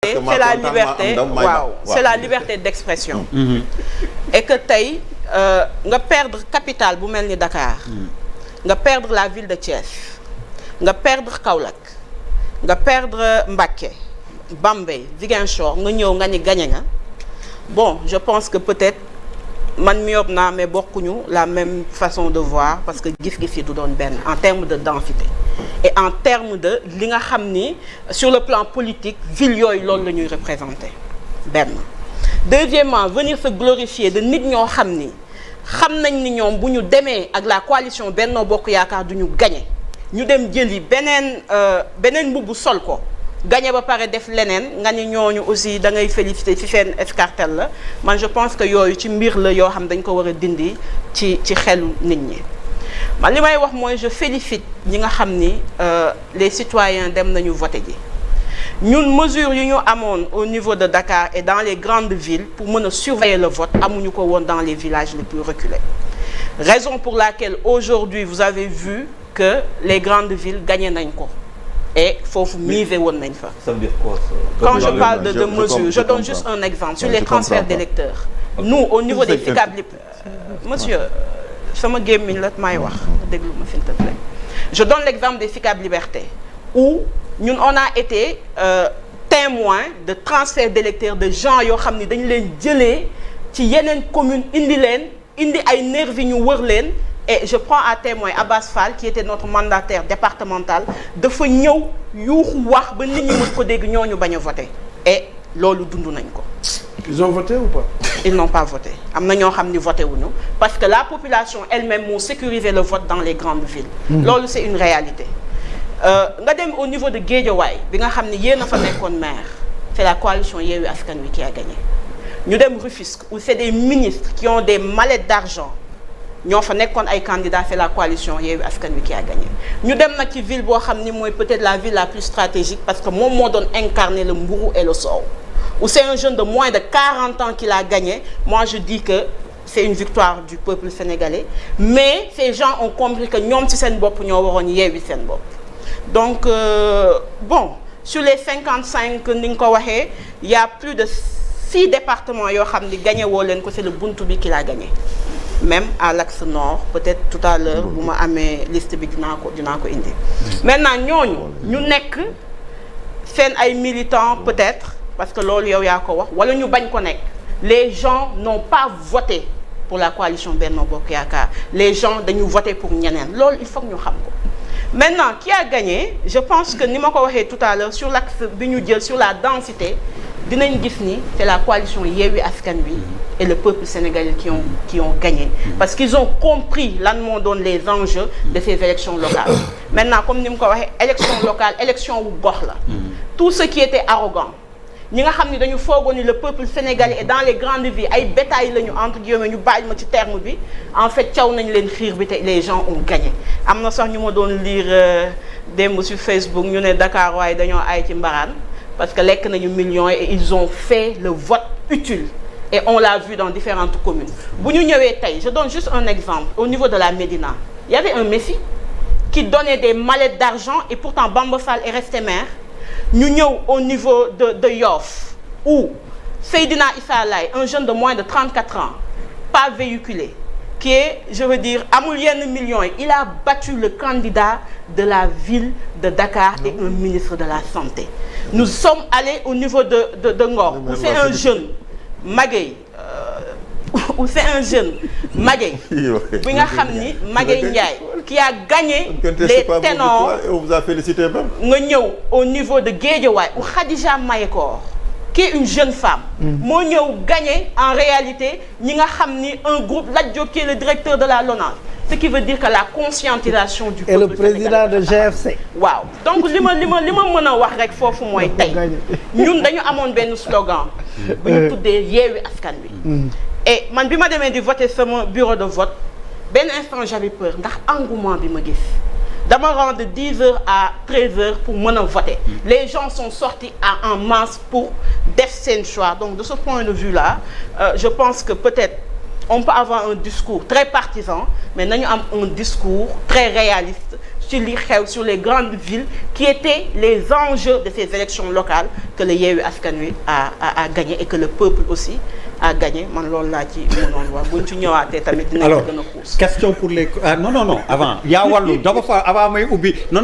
c'est la liberté waaw c'est la liberté d'expression. Et que tey nga perdre capitale bu mel ni Dakar. nga perdre la ville de Thiès. nga perdre Kaolack. nga perdre Mbacké. Bambey Ziguinchor nga ñëw nga ni gagné nga. Bon je pense que peut-être man mi yob naa mais bokkuñu la même façon de voir parce que gis-gis yi du doon benn en termes de densité. Et en termes de li nga xam ni sur le plan politique ville yooyu loolu la ñuy représenter benn. Deuxièmement venir se glorifier de nit ñoo xam ni xam nañ ni ñoom bu ñu demee ak la coalition Benno Bokk Yaakaar du ñu gagné ñu dem jëli beneen mbubb sol ko gagné ba pare def leneen nga ni ñooñu aussi da ngay féliciter ci seen escartel la man je pense que yooyu ci mbir la yoo xam dañ ko war a dindi ci xelu nit ñi. man li may wax mooy je félicite ñi nga xam ni les citoyens dem nañu voter ji ñun mesures yu ñu amoon au niveau de Dakar et dans les grandes villes pour mën a surveiller le vote amuñu ko woon dans les villages les plus reculés. Raison pour laquelle aujourd'hui vous avez vu que les grandes villes gagné nañ ko et foofu misé woon nañ fa. Ça veut dire quoi ça? Quand je parle de mesures je donne juste un exemple sur les transferts d'électeurs. Nous au niveau des FICAB monsieur sama gémmiñ la may wax déglu ma s'il te plaît. Je donne l'exemple des FICAB Liberté où ñun on a été témoin de transfert d'électeurs de gens yoo xam ni dañu leen jëlee ci yeneen commune indi ay nervi ñu wër leen et je prends à témoin Abbas Fall qui était notre mandataire départemental dafa ñëw yuuxu wax ba nit ñi mën ko dégg ñooñu bañ a voter et loolu dund nañ ko. Ils ont voté ou pas? Ils n'ont pas voté. Am na ñoo xam ni voté wuñu parce que la population elle-même moo sécurisé le vote dans les grandes villes. Loolu c'est une réalité. Nga dem au niveau de Guédiawaye bi nga xam ni yéen a fa nekkoon maire c'est la coalition Yewwi Askan Wi qui a gagné. ñu dem Rufisque où c'est des ministres qui ont des mallettes d'argent ñoo fa nekkoon ay candidats c'est la coalition Yewwi Askan Wi qui a gagné. ñu dem nag ci ville boo xam ni mooy peut-être la ville la plus stratégique parce que moom moo doon incarner le mburu et le soow. Où c'est un jeune de moins de 40 ans qui l'a gagné, moi je dis que c'est une victoire du peuple sénégalais. Mais ces gens ont compris que ñoom ci seen bopp ñoo waroon yeewi seen bopp. Donc bon, sur les 55 ni nga ko waxee, il y a plus de 6 départements yoo xam ni gagné woo leen ko c'est le Buntu bi qui l'a gagné. Même à l'axe nord, peut-être tout à l'heure bu ma amee liste bi dinaa ko indi. Maintenant ñooñu ñu nekk seen ay militants peut-être. Parce que loolu yow yaa ko wax wala ñu bañ ko nekk les gens n'ont pas voté pour la coalition Benno Bokk Yaakaar les gens dañu voté pour ñeneen loolu il faut que ñu xam ko. Maintenant qui a gagné je pense que ni ma ko waxee tout à l'heure sur l'axe bi ñu jël sur la densité dinañ gis ni c'est la coalition Yewwi Askan Wi et le peuple sénégalais qui ont gagné parce qu'ils ont compris lan moo doon les enjeux de ces élections locales. Maintenant comme ni ma ko waxee élection locale élection wu gox la tout ce qui était arrogant ñi nga xam ni dañu foogoon ni le peuple sénégalais est dans les grandes villes ay bétail lañu entre guillemets ñu bàyyi ma ci terme bi en fait caw nañ leen xiir bi te les gens ont gagné. am na sax ñu ma doon lire démb sur Facebook ñu ne Dakar waaye dañoo ay ci mbaraan parce que lekk nañu millions et ils ont fait le vote utile et on l'a vu dans différentes communes. bu ñu ñëwee tey je donne juste un exemple au niveau de la Médina il y avait un Messi qui donnait des mallettes d'argent et pourtant Bamba Fall est resté maire. ñu ñëw au niveau de Yoff où Seydina Issa Laye un jeune de moins de 34 ans pas véhiculé qui est je veux dire amul yenn millions yi il a battu le candidat de la ville de Dakar et un ministre de la santé. Nous sommes allés au niveau de Ngor où c'est un jeune Magueye où c'est un jeune Magueye bi nga xam ni Magueye Ndiaye qui a gagné les ténors. On vous a félicité même. nga ñëw au niveau de Guédiawaye où Khadija Mayekor qui est une jeune femme moo ñëw gagné en réalité ñi nga xam ni un groupe Lat Diop qui est le directeur de la LONASE ce qui veut dire que la conscientisation du peuple et le président de GFC. waaw donc li ma mën a wax rek foofu mooy tey ñun dañu amoon benn slogan bu ñu tuddee Yewwi Askan Wi et man bi ma demee di voter sama bureau de vote benn instant j'avais peur ndax engouement bi ma gis dama rendre de 10h à 13h pour mën a voter les gens sont sortis en masse pour def seen choix donc de ce point de vue là je pense que peut-être on peut avoir un discours très partisan mais nañu am un discours très réaliste ci li xew sur les grandes villes qui étaient les enjeux de ces élections locales que le Yewwi Askan Wi a gagné et que le peuple aussi a gagné man loolu laa ci mënoon wax buñ ci ñëwaatee tamit dina ci gën a xuus. Question pour les non avant yaa wàllu dafa fa avant may ubbi non